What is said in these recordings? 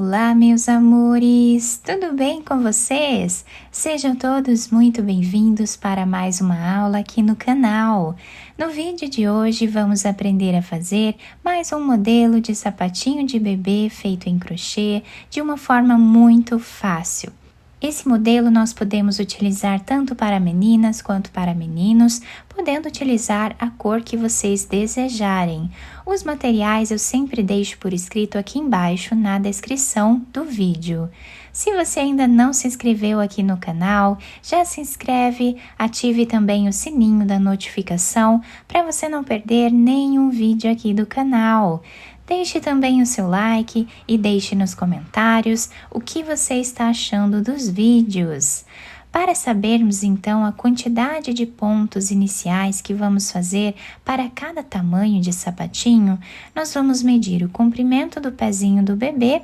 Olá, meus amores! Tudo bem com vocês? Sejam todos muito bem-vindos para mais uma aula aqui no canal. No vídeo de hoje vamos aprender a fazer mais um modelo de sapatinho de bebê feito em crochê de uma forma muito fácil. Esse modelo nós podemos utilizar tanto para meninas quanto para meninos, podendo utilizar a cor que vocês desejarem. Os materiais eu sempre deixo por escrito aqui embaixo na descrição do vídeo. Se você ainda não se inscreveu aqui no canal, já se inscreve, ative também o sininho da notificação para você não perder nenhum vídeo aqui do canal. Deixe também o seu like e deixe nos comentários o que você está achando dos vídeos. Para sabermos então a quantidade de pontos iniciais que vamos fazer para cada tamanho de sapatinho, nós vamos medir o comprimento do pezinho do bebê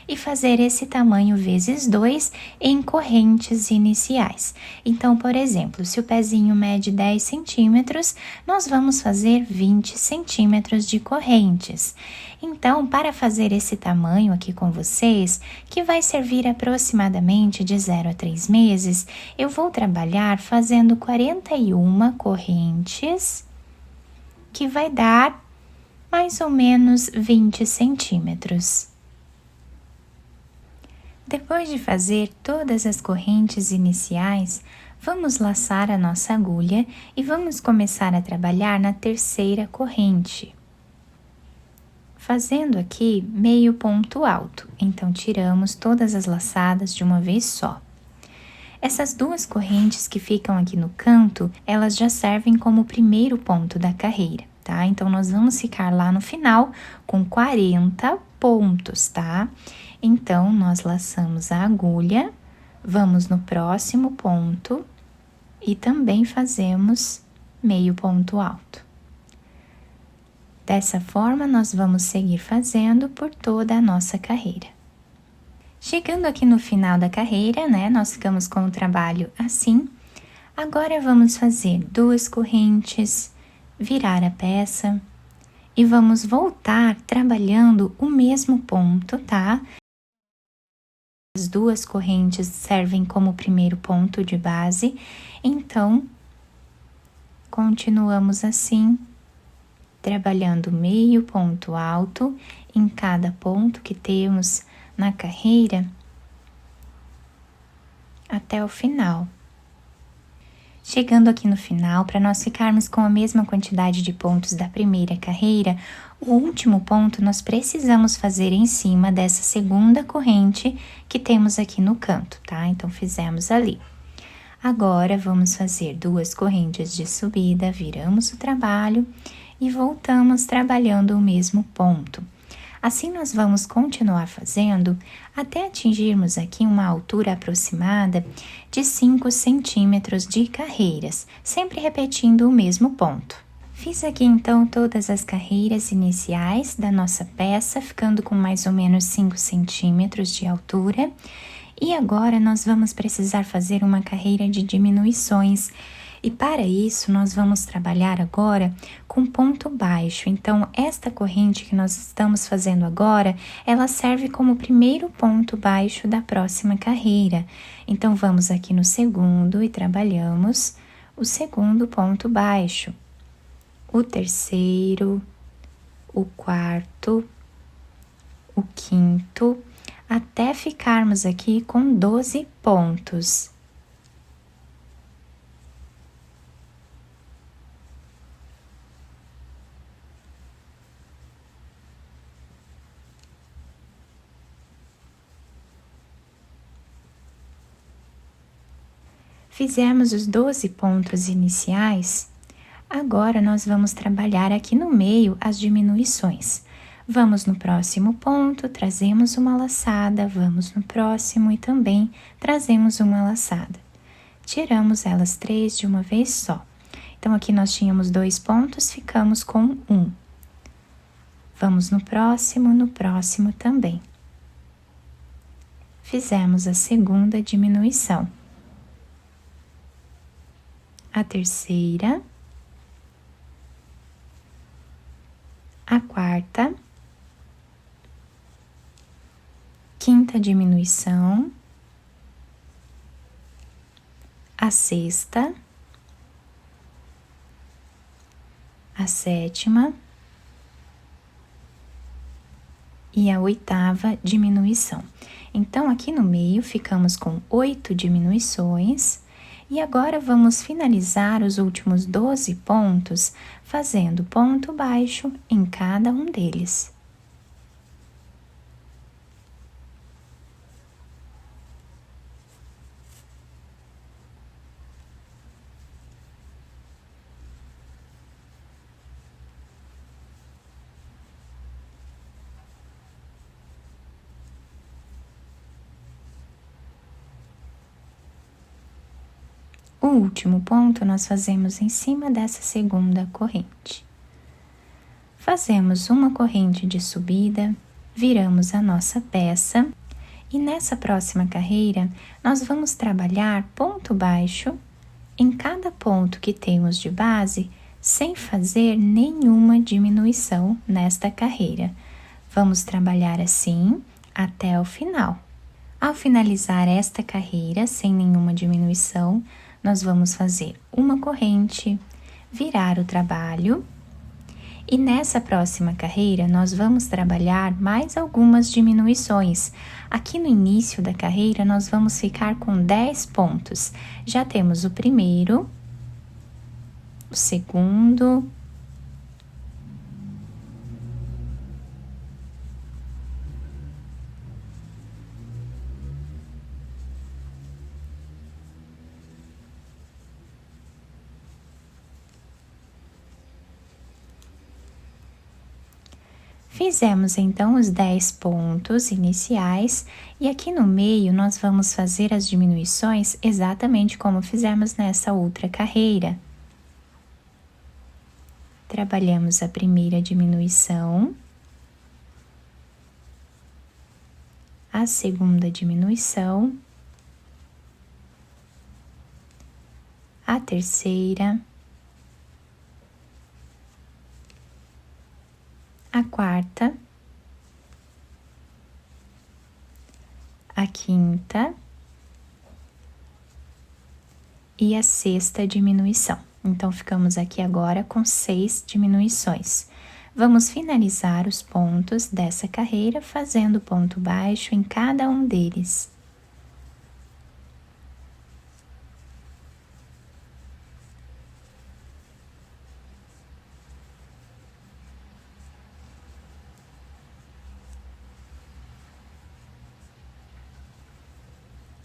e fazer esse tamanho vezes 2 em correntes iniciais. Então, por exemplo, se o pezinho mede 10 centímetros, nós vamos fazer 20 centímetros de correntes. Então, para fazer esse tamanho aqui com vocês, que vai servir aproximadamente de 0 a 3 meses, eu vou trabalhar fazendo 41 correntes, que vai dar mais ou menos 20 centímetros. Depois de fazer todas as correntes iniciais, vamos laçar a nossa agulha e vamos começar a trabalhar na terceira corrente, fazendo aqui meio ponto alto. Então, tiramos todas as laçadas de uma vez só. Essas duas correntes que ficam aqui no canto, elas já servem como o primeiro ponto da carreira, tá? Então, nós vamos ficar lá no final com 40 pontos, tá? Então, nós laçamos a agulha, vamos no próximo ponto e também fazemos meio ponto alto. Dessa forma, nós vamos seguir fazendo por toda a nossa carreira. Chegando aqui no final da carreira, né, nós ficamos com o trabalho assim. Agora, vamos fazer duas correntes, virar a peça e vamos voltar trabalhando o mesmo ponto, tá? As duas correntes servem como primeiro ponto de base, então, continuamos assim, trabalhando meio ponto alto em cada ponto que temos na carreira até o final. Chegando aqui no final, para nós ficarmos com a mesma quantidade de pontos da primeira carreira, o último ponto nós precisamos fazer em cima dessa segunda corrente que temos aqui no canto, tá? Então, fizemos ali. Agora, vamos fazer duas correntes de subida, viramos o trabalho e voltamos trabalhando o mesmo ponto. Assim, nós vamos continuar fazendo até atingirmos aqui uma altura aproximada de 5 centímetros de carreiras, sempre repetindo o mesmo ponto. Fiz aqui então todas as carreiras iniciais da nossa peça, ficando com mais ou menos 5 centímetros de altura. E agora nós vamos precisar fazer uma carreira de diminuições. E para isso, nós vamos trabalhar agora com ponto baixo. Então, esta corrente que nós estamos fazendo agora, ela serve como primeiro ponto baixo da próxima carreira. Então, vamos aqui no segundo e trabalhamos o segundo ponto baixo, o terceiro, o quarto, o quinto, até ficarmos aqui com 12 pontos. Fizemos os 12 pontos iniciais, agora nós vamos trabalhar aqui no meio as diminuições. Vamos no próximo ponto, trazemos uma laçada, vamos no próximo e também trazemos uma laçada. Tiramos elas 3 de uma vez só. Então, aqui nós tínhamos 2 pontos, ficamos com 1. Vamos no próximo também. Fizemos a segunda diminuição. A terceira, a quarta, quinta quinta diminuição, a sexta, a sétima e a oitava diminuição. Então, aqui no meio ficamos com 8 diminuições e agora vamos finalizar os últimos 12 pontos fazendo ponto baixo em cada um deles. O último ponto nós fazemos em cima dessa segunda corrente. Fazemos uma corrente de subida, viramos a nossa peça e nessa próxima carreira nós vamos trabalhar ponto baixo em cada ponto que temos de base sem fazer nenhuma diminuição nesta carreira. Vamos trabalhar assim até o final. Ao finalizar esta carreira sem nenhuma diminuição, nós vamos fazer uma corrente, virar o trabalho e nessa próxima carreira nós vamos trabalhar mais algumas diminuições. Aqui no início da carreira nós vamos ficar com 10 pontos. Já temos o primeiro, o segundo, fizemos então os 10 pontos iniciais e aqui no meio nós vamos fazer as diminuições exatamente como fizemos nessa outra carreira. Trabalhamos a primeira diminuição, a segunda diminuição, a terceira, a quarta, a quinta e a sexta diminuição. Então, ficamos aqui agora com 6 diminuições. Vamos finalizar os pontos dessa carreira fazendo ponto baixo em cada um deles.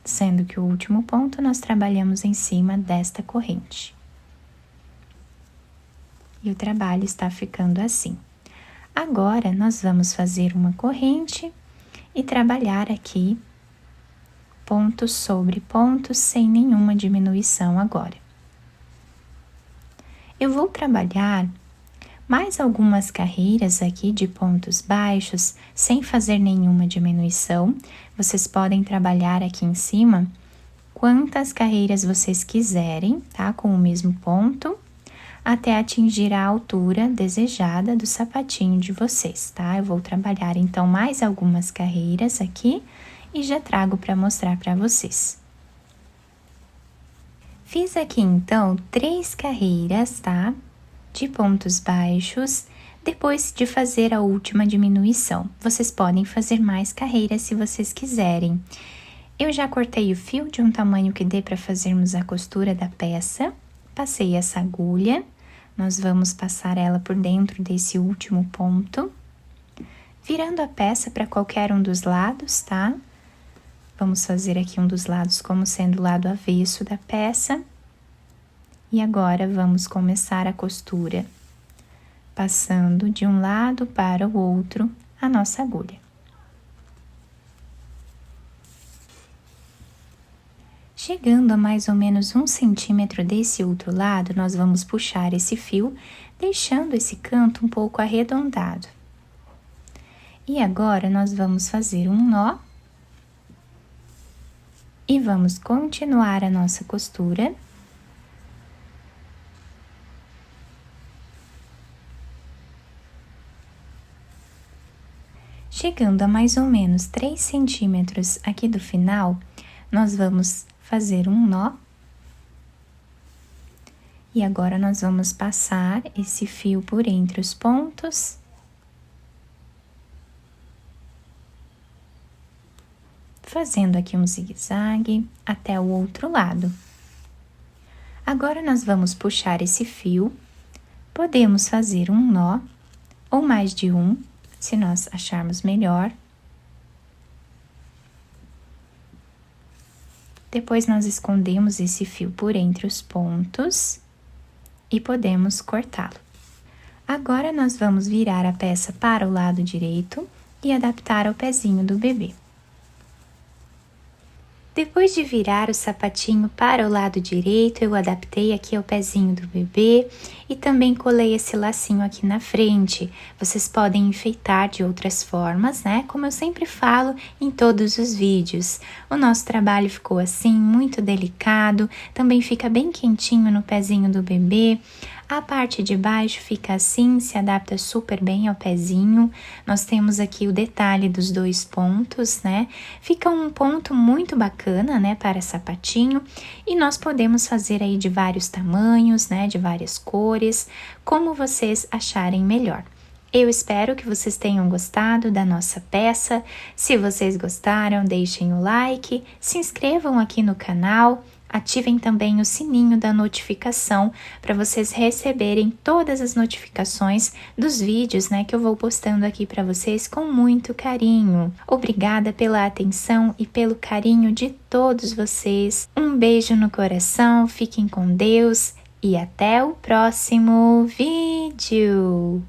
Sendo que o último ponto nós trabalhamos em cima desta corrente. E o trabalho está ficando assim. Agora, nós vamos fazer uma corrente e trabalhar aqui pontos sobre pontos sem nenhuma diminuição agora. Eu vou trabalhar mais algumas carreiras aqui de pontos baixos, sem fazer nenhuma diminuição. Vocês podem trabalhar aqui em cima quantas carreiras vocês quiserem, tá? Com o mesmo ponto, até atingir a altura desejada do sapatinho de vocês, tá? Eu vou trabalhar então mais algumas carreiras aqui e já trago para mostrar para vocês. Fiz aqui então 3 carreiras, tá? De pontos baixos, depois de fazer a última diminuição. Vocês podem fazer mais carreiras se vocês quiserem. Eu já cortei o fio de um tamanho que dê para fazermos a costura da peça. Passei essa agulha, nós vamos passar ela por dentro desse último ponto, virando a peça para qualquer um dos lados, tá? Vamos fazer aqui um dos lados como sendo o lado avesso da peça. E agora vamos começar a costura, passando de um lado para o outro a nossa agulha. Chegando a mais ou menos 1 centímetro desse outro lado, nós vamos puxar esse fio, deixando esse canto um pouco arredondado. E agora nós vamos fazer um nó e vamos continuar a nossa costura. Chegando a mais ou menos 3 centímetros aqui do final, nós vamos fazer um nó. E agora nós vamos passar esse fio por entre os pontos. Fazendo aqui um zigue-zague até o outro lado. Agora nós vamos puxar esse fio, podemos fazer um nó, ou mais de um, se nós acharmos melhor. Depois nós escondemos esse fio por entre os pontos e podemos cortá-lo. Agora nós vamos virar a peça para o lado direito e adaptar ao pezinho do bebê. Depois de virar o sapatinho para o lado direito, eu adaptei aqui ao pezinho do bebê e também colei esse lacinho aqui na frente. Vocês podem enfeitar de outras formas, né? Como eu sempre falo em todos os vídeos. O nosso trabalho ficou assim, muito delicado, também fica bem quentinho no pezinho do bebê. A parte de baixo fica assim, se adapta super bem ao pezinho. Nós temos aqui o detalhe dos 2 pontos, né? Fica um ponto muito bacana, né, para sapatinho. E nós podemos fazer aí de vários tamanhos, né, de várias cores, como vocês acharem melhor. Eu espero que vocês tenham gostado da nossa peça. Se vocês gostaram, deixem o like, se inscrevam aqui no canal. Ativem também o sininho da notificação para vocês receberem todas as notificações dos vídeos, né, que eu vou postando aqui para vocês com muito carinho. Obrigada pela atenção e pelo carinho de todos vocês. Um beijo no coração, fiquem com Deus e até o próximo vídeo!